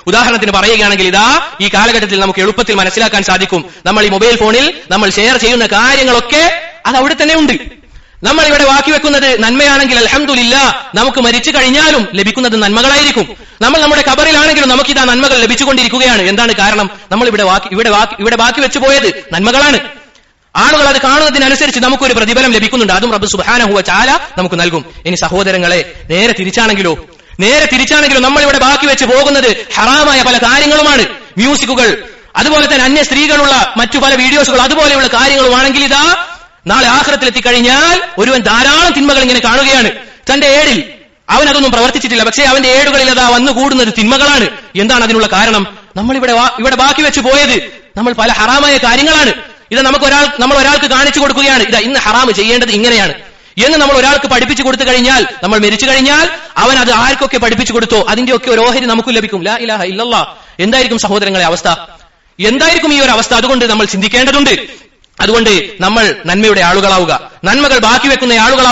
ഉദാഹരണത്തിന് പറയുകയാണെങ്കിൽ ഇതാ ഈ കാലഘട്ടത്തിൽ നമുക്ക് എളുപ്പത്തിൽ മനസ്സിലാക്കാൻ സാധിക്കും. നമ്മൾ ഈ മൊബൈൽ ഫോണിൽ നമ്മൾ ഷെയർ ചെയ്യുന്ന കാര്യങ്ങളൊക്കെ അത് അവിടെ തന്നെ ഉണ്ട്. നമ്മൾ ഇവിടെ ബാക്കി വെക്കുന്നത് നന്മയാണെങ്കിൽ അൽഹംദുലില്ലാഹ് നമുക്ക് മരിച്ചു കഴിഞ്ഞാലും ലഭിക്കുന്നത് നന്മകളായിരിക്കും. നമ്മൾ നമ്മുടെ ഖബറിലാണെങ്കിലും നമുക്കിതാ നന്മകൾ ലഭിച്ചുകൊണ്ടിരിക്കുകയാണ്. എന്താണ് കാരണം? നമ്മൾ ഇവിടെ ബാക്കി വെച്ചു പോയത് നന്മകളാണ്. ആളുകൾ അത് കാണുന്നതിനനുസരിച്ച് നമുക്കൊരു പ്രതിഫലം ലഭിക്കുന്നുണ്ട്. അതും റബ്ബ് സുബ്ഹാനഹു വ തആല നമുക്ക് നൽകും. ഇനി സഹോദരങ്ങളെ, നേരെ തിരിച്ചാണെങ്കിലോ നമ്മൾ ഇവിടെ ബാക്കി വെച്ച് പോകുന്നത് ഹറാമായ പല കാര്യങ്ങളുമാണ്. മ്യൂസിക്കുകൾ, അതുപോലെ തന്നെ അന്യ സ്ത്രീകളുള്ള മറ്റു പല വീഡിയോസുകൾ, അതുപോലെയുള്ള കാര്യങ്ങളുമാണെങ്കിൽ ഇതാ നാളെ ആഖിറത്തിലെത്തി കഴിഞ്ഞാൽ ഒരുവൻ ധാരാളം തിന്മകൾ ഇങ്ങനെ കാണുകയാണ്. തന്റെ ഏടിൽ അവൻ അതൊന്നും പ്രവർത്തിച്ചിട്ടില്ല, പക്ഷേ അവന്റെ ഏടുകളിൽ അതാ വന്നുകൂടുന്നത് തിന്മകളാണ്. എന്താണ് അതിനുള്ള കാരണം? നമ്മൾ ഇവിടെ ബാക്കി വെച്ച് പോയത് നമ്മൾ പല ഹറാമായ കാര്യങ്ങളാണ്. ഇത് നമ്മൾ ഒരാൾക്ക് കാണിച്ചു കൊടുക്കുകയാണ്, ഇതാ ഇന്ന് ഹറാമ് ചെയ്യേണ്ടത് ഇങ്ങനെയാണ് എന്ന് നമ്മൾ ഒരാൾക്ക് പഠിപ്പിച്ചു കൊടുത്തു കഴിഞ്ഞാൽ, നമ്മൾ മരിച്ചു കഴിഞ്ഞാൽ അവൻ അത് ആർക്കൊക്കെ പഠിപ്പിച്ചു കൊടുത്തോ അതിന്റെ ഒക്കെ ഒരു ഓഹരി നമുക്കും ലഭിക്കും. ലാ ഇലാഹ ഇല്ലല്ലാഹ്. എന്തായിരിക്കും സഹോദരങ്ങളെ അവസ്ഥ? എന്തായിരിക്കും ഈ ഒരു അവസ്ഥ? അതുകൊണ്ട് നമ്മൾ ചിന്തിക്കേണ്ടതുണ്ട്. അതുകൊണ്ട് നമ്മൾ നന്മയുടെ ആളുകളാവുക, നന്മകൾ ബാക്കി വെക്കുന്ന ആളുകളാവുക.